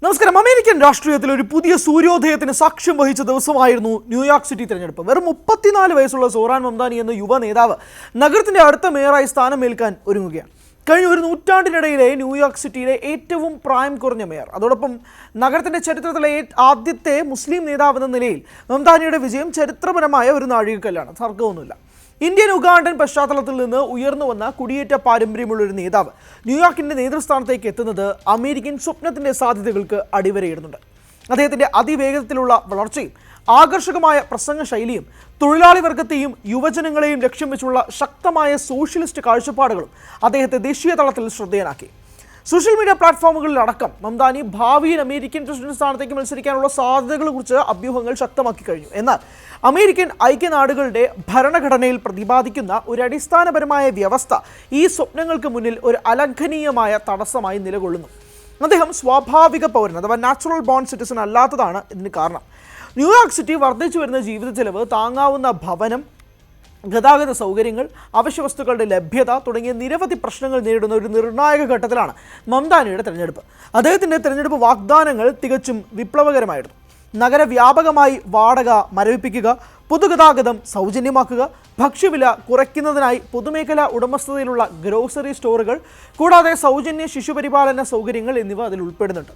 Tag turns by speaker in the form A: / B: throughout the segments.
A: നമസ്കാരം. അമേരിക്കൻ രാഷ്ട്രീയത്തിൽ ഒരു പുതിയ സൂര്യോദയത്തിന് സാക്ഷ്യം വഹിച്ച ദിവസമായിരുന്നു ന്യൂയോർക്ക് സിറ്റി തെരഞ്ഞെടുപ്പ്. വെറും 34 വയസ്സുള്ള സോറാൻ മംദാനി എന്ന യുവ നേതാവ് നഗരത്തിന്റെ അടുത്ത മേയറായി സ്ഥാനമേൽക്കാൻ ഒരുങ്ങുകയാണ്. കഴിഞ്ഞ ഒരു നൂറ്റാണ്ടിനിടയിലെ ന്യൂയോർക്ക് സിറ്റിയിലെ ഏറ്റവും പ്രായം കുറഞ്ഞ മേയർ. അതോടൊപ്പം നഗരത്തിന്റെ ചരിത്രത്തിലെ ആദ്യത്തെ മുസ്ലിം നേതാവെന്ന നിലയിൽ മംദാനിയുടെ വിജയം ചരിത്രപരമായ ഒരു നാഴികക്കല്ലാണ്, തർക്കമൊന്നുമില്ല. ഇന്ത്യൻ ഉഗാണ്ടൻ പശ്ചാത്തലത്തിൽ നിന്ന് ഉയർന്നു വന്ന കുടിയേറ്റ പാരമ്പര്യമുള്ളൊരു നേതാവ് ന്യൂയോർക്കിൻ്റെ നേതൃസ്ഥാനത്തേക്ക് എത്തുന്നത് അമേരിക്കൻ സ്വപ്നത്തിൻ്റെ സാധ്യതകൾക്ക് അടിവരയിടുന്നുണ്ട്. അദ്ദേഹത്തിൻ്റെ അതിവേഗത്തിലുള്ള വളർച്ചയും ആകർഷകമായ പ്രസംഗ ശൈലിയും തൊഴിലാളി വർഗത്തെയും യുവജനങ്ങളെയും ലക്ഷ്യം വെച്ചുള്ള ശക്തമായ സോഷ്യലിസ്റ്റ് കാഴ്ചപ്പാടുകളും അദ്ദേഹത്തെ ദേശീയ തലത്തിൽ ശ്രദ്ധേയനാക്കി. സോഷ്യൽ മീഡിയ പ്ലാറ്റ്ഫോമുകളിലടക്കം മംദാനി ഭാവിയിൽ അമേരിക്കൻ പ്രസിഡന്റ് സ്ഥാനത്തേക്ക് മത്സരിക്കാനുള്ള സാധ്യതകളെക്കുറിച്ച് അഭ്യൂഹങ്ങൾ ശക്തമാക്കി കഴിഞ്ഞു. എന്നാൽ അമേരിക്കൻ ഐക്യനാടുകളുടെ ഭരണഘടനയിൽ പ്രതിപാദിക്കുന്ന ഒരു അടിസ്ഥാനപരമായ വ്യവസ്ഥ ഈ സ്വപ്നങ്ങൾക്ക് മുന്നിൽ ഒരു അലംഘനീയമായ തടസ്സമായി നിലകൊള്ളുന്നു. അദ്ദേഹം സ്വാഭാവിക പൗരൻ അഥവാ നാച്ചുറൽ ബോൺ സിറ്റിസൺ അല്ലാത്തതാണ് ഇതിന് കാരണം. ന്യൂയോർക്ക് സിറ്റി വർദ്ധിച്ചു വരുന്ന ജീവിത ചെലവ്, താങ്ങാവുന്ന ഭവനം, ഗതാഗത സൗകര്യങ്ങൾ, അവശ്യവസ്തുക്കളുടെ ലഭ്യത തുടങ്ങിയ നിരവധി പ്രശ്നങ്ങൾ നേരിടുന്ന ഒരു നിർണായക ഘട്ടത്തിലാണ് മംദാനിയുടെ തെരഞ്ഞെടുപ്പ്. അദ്ദേഹത്തിൻ്റെ തെരഞ്ഞെടുപ്പ് വാഗ്ദാനങ്ങൾ തികച്ചും വിപ്ലവകരമായിരുന്നു. നഗരവ്യാപകമായി വാടക മരവിപ്പിക്കുക, പൊതുഗതാഗതം സൗജന്യമാക്കുക, ഭക്ഷ്യവില കുറയ്ക്കുന്നതിനായി പൊതുമേഖലാ ഉടമസ്ഥതയിലുള്ള ഗ്രോസറി സ്റ്റോറുകൾ, കൂടാതെ സൗജന്യ ശിശുപരിപാലന സൗകര്യങ്ങൾ എന്നിവ അതിൽ ഉൾപ്പെടുന്നുണ്ട്.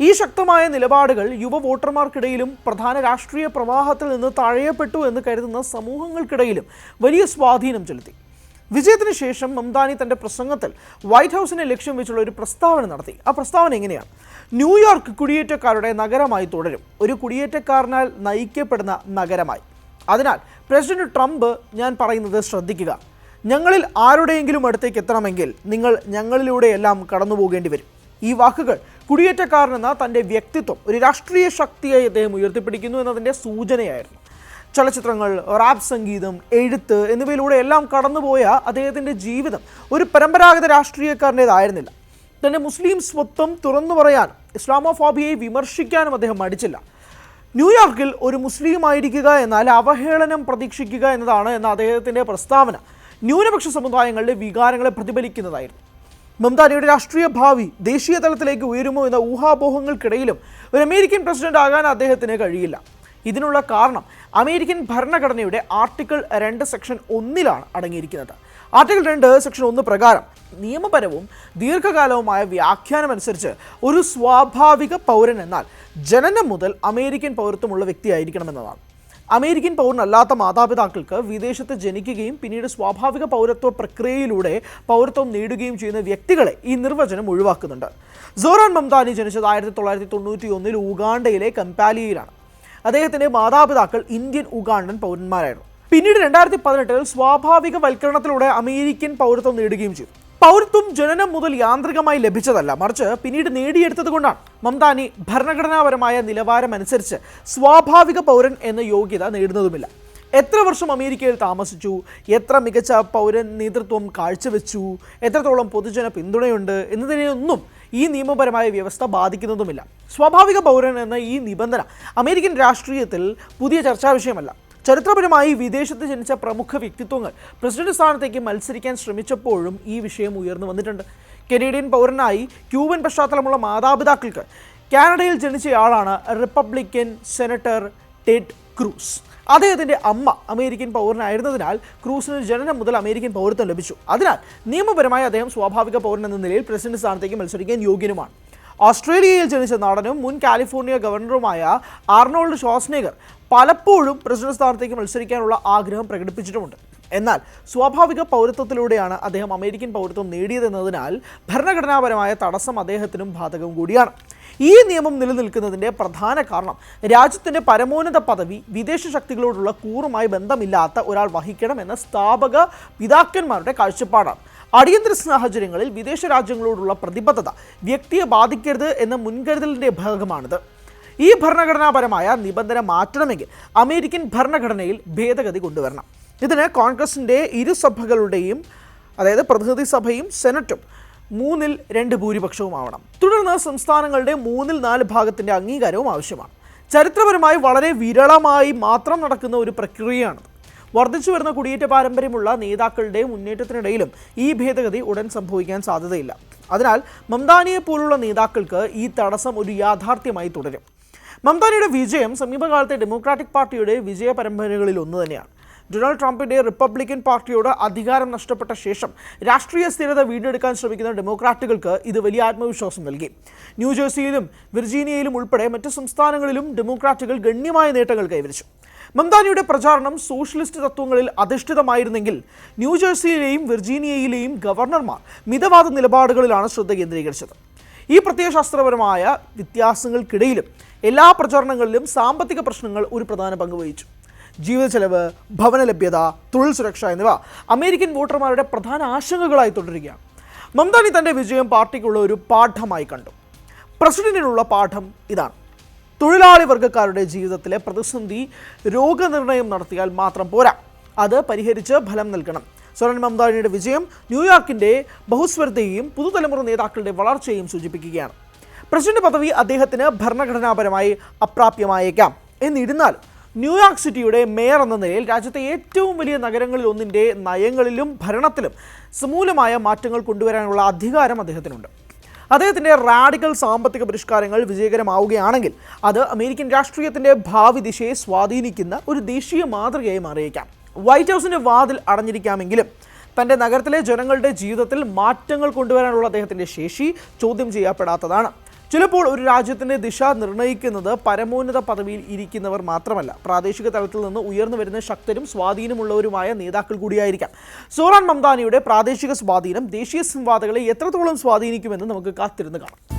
A: ഈ ശക്തമായ നിലപാടുകൾ യുവ വോട്ടർമാർക്കിടയിലും പ്രധാന രാഷ്ട്രീയ പ്രവാഹത്തിൽ നിന്ന് തഴയപ്പെട്ടു എന്ന് കരുതുന്ന സമൂഹങ്ങൾക്കിടയിലും വലിയ സ്വാധീനം ചെലുത്തി. വിജയത്തിന് ശേഷം മംദാനി തൻ്റെ പ്രസംഗത്തിൽ വൈറ്റ് ഹൗസിനെ ലക്ഷ്യം വെച്ചുള്ള ഒരു പ്രസ്താവന നടത്തി. ആ പ്രസ്താവന എങ്ങനെയാണ്? ന്യൂയോർക്ക് കുടിയേറ്റക്കാരുടെ നഗരമായി തുടരും, ഒരു കുടിയേറ്റക്കാരനാൽ നയിക്കപ്പെടുന്ന നഗരമായി. അതിനാൽ പ്രസിഡന്റ് ട്രംപ്, ഞാൻ പറയുന്നത് ശ്രദ്ധിക്കുക. ഞങ്ങളിൽ ആരുടെയെങ്കിലും അടുത്തേക്ക് എത്തണമെങ്കിൽ നിങ്ങൾ ഞങ്ങളിലൂടെയെല്ലാം കടന്നു പോകേണ്ടി വരും. ഈ വാക്കുകൾ കുടിയേറ്റക്കാരനെന്ന തൻ്റെ വ്യക്തിത്വം ഒരു രാഷ്ട്രീയ ശക്തിയായി അദ്ദേഹം ഉയർത്തിപ്പിടിക്കുന്നു എന്നതിൻ്റെ സൂചനയായിരുന്നു. ചലച്ചിത്രങ്ങൾ, റാപ്പ് സംഗീതം, എഴുത്ത് എന്നിവയിലൂടെ എല്ലാം കടന്നുപോയ അദ്ദേഹത്തിൻ്റെ ജീവിതം ഒരു പരമ്പരാഗത രാഷ്ട്രീയക്കാരൻ്റേതായിരുന്നില്ല. തൻ്റെ മുസ്ലിം സ്വത്വം തുറന്നു പറയാനും ഇസ്ലാമോഫോബിയയെ വിമർശിക്കാനും അദ്ദേഹം മടിച്ചില്ല. ന്യൂയോർക്കിൽ ഒരു മുസ്ലിം ആയിരിക്കുക എന്നാൽ അവഹേളനം പ്രതീക്ഷിക്കുക എന്നതാണ് എന്ന അദ്ദേഹത്തിൻ്റെ പ്രസ്താവന ന്യൂനപക്ഷ സമുദായങ്ങളുടെ വികാരങ്ങളെ പ്രതിഫലിക്കുന്നതായിരുന്നു. മംദാനിയുടെ രാഷ്ട്രീയ ഭാവി ദേശീയ തലത്തിലേക്ക് ഉയരുമോ എന്ന ഊഹാപോഹങ്ങൾക്കിടയിലും ഒരു അമേരിക്കൻ പ്രസിഡന്റ് ആകാൻ അദ്ദേഹത്തിന് കഴിയില്ല. ഇതിനുള്ള കാരണം അമേരിക്കൻ ഭരണഘടനയുടെ ആർട്ടിക്കിൾ 2 സെക്ഷൻ 1 അടങ്ങിയിരിക്കുന്നത്. ആർട്ടിക്കിൾ 2 സെക്ഷൻ 1 പ്രകാരം നിയമപരവും ദീർഘകാലവുമായ വ്യാഖ്യാനമനുസരിച്ച് ഒരു സ്വാഭാവിക പൗരൻ എന്നാൽ ജനനം മുതൽ അമേരിക്കൻ പൗരത്വമുള്ള വ്യക്തിയായിരിക്കണമെന്നതാണ്. അമേരിക്കൻ പൗരനല്ലാത്ത മാതാപിതാക്കൾക്ക് വിദേശത്ത് ജനിക്കുകയും പിന്നീട് സ്വാഭാവിക പൗരത്വ പ്രക്രിയയിലൂടെ പൗരത്വം നേടുകയും ചെയ്യുന്ന വ്യക്തികളെ ഈ നിർവചനം ഒഴിവാക്കുന്നുണ്ട്. സോറാൻ മംദാനി ജനിച്ചത് 1991 ഉഗാണ്ടയിലെ കംപാലിയയിലാണ്. അദ്ദേഹത്തിൻ്റെ മാതാപിതാക്കൾ ഇന്ത്യൻ ഉഗാണ്ടൻ പൗരന്മാരായിരുന്നു. പിന്നീട് 2018 സ്വാഭാവിക വൽക്കരണത്തിലൂടെ അമേരിക്കൻ പൗരത്വം നേടുകയും ചെയ്തു. പൗരത്വം ജനനം മുതൽ യാന്ത്രികമായി ലഭിച്ചതല്ല, മറിച്ച് പിന്നീട് നേടിയെടുത്തത് കൊണ്ടാണ്. മംദാനി ഭരണഘടനാപരമായ നിലവാരമനുസരിച്ച് സ്വാഭാവിക പൗരൻ എന്ന യോഗ്യത നേടുന്നതുമില്ല. എത്ര വർഷം അമേരിക്കയിൽ താമസിച്ചു, എത്ര മികച്ച പൗരൻ നേതൃത്വം കാഴ്ചവെച്ചു, എത്രത്തോളം പൊതുജന പിന്തുണയുണ്ട് എന്നതിനെയൊന്നും ഈ നിയമപരമായ വ്യവസ്ഥ ബാധിക്കുന്നതുമില്ല. സ്വാഭാവിക പൗരൻ എന്ന ഈ നിബന്ധന അമേരിക്കൻ രാഷ്ട്രീയത്തിൽ പുതിയ ചർച്ചാ വിഷയമല്ല. ചരിത്രപരമായി വിദേശത്ത് ജനിച്ച പ്രമുഖ വ്യക്തിത്വങ്ങൾ പ്രസിഡന്റ് സ്ഥാനത്തേക്ക് മത്സരിക്കാൻ ശ്രമിച്ചപ്പോഴും ഈ വിഷയം ഉയർന്നു വന്നിട്ടുണ്ട്. കനേഡിയൻ പൗരനായി ക്യൂബൻ പശ്ചാത്തലമുള്ള മാതാപിതാക്കൾക്ക് കാനഡയിൽ ജനിച്ചയാളാണ് റിപ്പബ്ലിക്കൻ സെനറ്റർ ടെഡ് ക്രൂസ്. അദ്ദേഹത്തിൻ്റെ അമ്മ അമേരിക്കൻ പൗരനായിരുന്നതിനാൽ ക്രൂസിന് ജനനം മുതൽ അമേരിക്കൻ പൗരത്വം ലഭിച്ചു. അതിനാൽ നിയമപരമായി അദ്ദേഹം സ്വാഭാവിക പൗരൻ എന്ന നിലയിൽ പ്രസിഡന്റ് സ്ഥാനത്തേക്ക് മത്സരിക്കാൻ യോഗ്യനുമാണ്. ഓസ്ട്രേലിയയിൽ ജനിച്ച നടനും മുൻ കാലിഫോർണിയ ഗവർണറുമായ ആർണോൾഡ് ഷ്വാസ്നേഗർ പലപ്പോഴും പ്രസിഡന്റ് സ്ഥാനത്തേക്ക് മത്സരിക്കാനുള്ള ആഗ്രഹം പ്രകടിപ്പിച്ചിട്ടുമുണ്ട്. എന്നാൽ സ്വാഭാവിക പൗരത്വത്തിലൂടെയാണ് അദ്ദേഹം അമേരിക്കൻ പൗരത്വം നേടിയതെന്നതിനാൽ ഭരണഘടനാപരമായ തടസ്സം അദ്ദേഹത്തിനും ബാധകം കൂടിയാണ്. ഈ നിയമം നിലനിൽക്കുന്നതിൻ്റെ പ്രധാന കാരണം രാജ്യത്തിൻ്റെ പരമോന്നത പദവി വിദേശ ശക്തികളോടുള്ള കൂറുമായി ബന്ധമില്ലാത്ത ഒരാൾ വഹിക്കണം എന്ന സ്ഥാപക പിതാക്കന്മാരുടെ കാഴ്ചപ്പാടാണ്. അടിയന്തര സാഹചര്യങ്ങളിൽ വിദേശ രാജ്യങ്ങളോടുള്ള പ്രതിബദ്ധത വ്യക്തിയെ ബാധിക്കരുത് എന്ന മുൻകരുതലിൻ്റെ ഭാഗമാണിത്. ഈ ഭരണഘടനാപരമായ നിബന്ധന മാറ്റണമെങ്കിൽ അമേരിക്കൻ ഭരണഘടനയിൽ ഭേദഗതി കൊണ്ടുവരണം. ഇതിന് കോൺഗ്രസിൻ്റെ ഇരുസഭകളുടെയും, അതായത് പ്രതിനിധി സഭയും സെനറ്റും 3/2 ഭൂരിപക്ഷവുമാവണം. തുടർന്ന് സംസ്ഥാനങ്ങളുടെ 3/4 ഭാഗത്തിൻ്റെ അംഗീകാരവും ആവശ്യമാണ്. ചരിത്രപരമായി വളരെ വിരളമായി മാത്രം നടക്കുന്ന ഒരു പ്രക്രിയയാണിത്. വർദ്ധിച്ചു വരുന്ന കുടിയേറ്റ പാരമ്പര്യമുള്ള നേതാക്കളുടെ മുന്നേറ്റത്തിനിടയിലും ഈ ഭേദഗതി ഉടൻ സംഭവിക്കാൻ സാധ്യതയില്ല. അതിനാൽ മംദാനിയെ പോലുള്ള നേതാക്കൾക്ക് ഈ തടസ്സം ഒരു യാഥാർത്ഥ്യമായി തുടരും. മംദാനിയുടെ വിജയം സമീപകാലത്തെ ഡെമോക്രാറ്റിക് പാർട്ടിയുടെ വിജയ പരമ്പരകളിൽ ഒന്ന് തന്നെയാണ്. ഡൊണാൾഡ് ട്രംപിന്റെ റിപ്പബ്ലിക്കൻ പാർട്ടിയോട് അധികാരം നഷ്ടപ്പെട്ട ശേഷം രാഷ്ട്രീയ സ്ഥിരത വീണ്ടെടുക്കാൻ ശ്രമിക്കുന്ന ഡെമോക്രാറ്റുകൾക്ക് ഇത് വലിയ ആത്മവിശ്വാസം നൽകി. ന്യൂജേഴ്സിയിലും വിർജീനിയയിലും ഉൾപ്പെടെ മറ്റ് സംസ്ഥാനങ്ങളിലും ഡെമോക്രാറ്റുകൾ ഗണ്യമായ നേട്ടങ്ങൾ കൈവരിച്ചു. മംദാനിയുടെ പ്രചാരണം സോഷ്യലിസ്റ്റ് തത്വങ്ങളിൽ അധിഷ്ഠിതമായിരുന്നെങ്കിൽ ന്യൂജേഴ്സിയിലെയും വിർജീനിയയിലെയും ഗവർണർമാർ മിതവാദ നിലപാടുകളിലാണ് ശ്രദ്ധ കേന്ദ്രീകരിച്ചത്. ഈ പ്രത്യയശാസ്ത്രപരമായ വ്യത്യാസങ്ങൾക്കിടയിലും എല്ലാ പ്രചാരണങ്ങളിലും സാമ്പത്തിക പ്രശ്നങ്ങൾ ഒരു പ്രധാന പങ്ക് വഹിച്ചു. ജീവിത ചെലവ്, ഭവന ലഭ്യത, തൊഴിൽ സുരക്ഷ എന്നിവ അമേരിക്കൻ വോട്ടർമാരുടെ പ്രധാന ആശങ്കകളായി തുടരുകയാണ്. മംദാനി തൻ്റെ വിജയം പാർട്ടിക്കുള്ള ഒരു പാഠമായി കണ്ടു. പ്രസിഡന്റിനുള്ള പാഠം ഇതാണ്: തൊഴിലാളി വർഗ്ഗക്കാരുടെ ജീവിതത്തിലെ പ്രതിസന്ധി രോഗനിർണയം നടത്തിയാൽ മാത്രം പോരാ, അത് പരിഹരിച്ച് ഫലം നൽകണം. സോറൻ മംദാനിയുടെ വിജയം ന്യൂയോർക്കിൻ്റെ ബഹുസ്വരതയെയും പുതുതലമുറ നേതാക്കളുടെ വളർച്ചയെയും സൂചിപ്പിക്കുകയാണ്. പ്രസിഡന്റ് പദവി അദ്ദേഹത്തിന് ഭരണഘടനാപരമായി അപ്രാപ്യമായേക്കാം. എന്നിരുന്നാലും ന്യൂയോർക്ക് സിറ്റിയുടെ മേയർ എന്ന നിലയിൽ രാജ്യത്തെ ഏറ്റവും വലിയ നഗരങ്ങളിൽ ഒന്നിൻ്റെ നയങ്ങളിലും ഭരണത്തിലും സമൂലമായ മാറ്റങ്ങൾ കൊണ്ടുവരാനുള്ള അധികാരം അദ്ദേഹത്തിനുണ്ട്. അദ്ദേഹത്തിൻ്റെ റാഡിക്കൽ സാമ്പത്തിക പരിഷ്കാരങ്ങൾ വിജയകരമാവുകയാണെങ്കിൽ അത് അമേരിക്കൻ രാഷ്ട്രീയത്തിൻ്റെ ഭാവി ദിശയെ സ്വാധീനിക്കുന്ന ഒരു ദേശീയ മാതൃകയായി മാറിയേക്കാം. വൈറ്റ് ഹൗസിൻ്റെ വാതിൽ അടഞ്ഞിരിക്കാമെങ്കിലും തൻ്റെ നഗരത്തിലെ ജനങ്ങളുടെ ജീവിതത്തിൽ മാറ്റങ്ങൾ കൊണ്ടുവരാനുള്ള അദ്ദേഹത്തിൻ്റെ ശേഷി ചോദ്യം ചെയ്യപ്പെടാത്തതാണ്. ചിലപ്പോൾ ഒരു രാജ്യത്തിൻ്റെ ദിശ നിർണ്ണയിക്കുന്നത് പരമോന്നത പദവിയിൽ ഇരിക്കുന്നവർ മാത്രമല്ല, പ്രാദേശിക തലത്തിൽ നിന്ന് ഉയർന്നു വരുന്ന ശക്തരും സ്വാധീനമുള്ളവരുമായ നേതാക്കൾ കൂടിയായിരിക്കാം. സോറാൻ മംദാനിയുടെ പ്രാദേശിക സ്വാധീനം ദേശീയ സംവാദങ്ങളെ എത്രത്തോളം സ്വാധീനിക്കുമെന്ന് നമുക്ക് കാത്തിരുന്ന് കാണാം.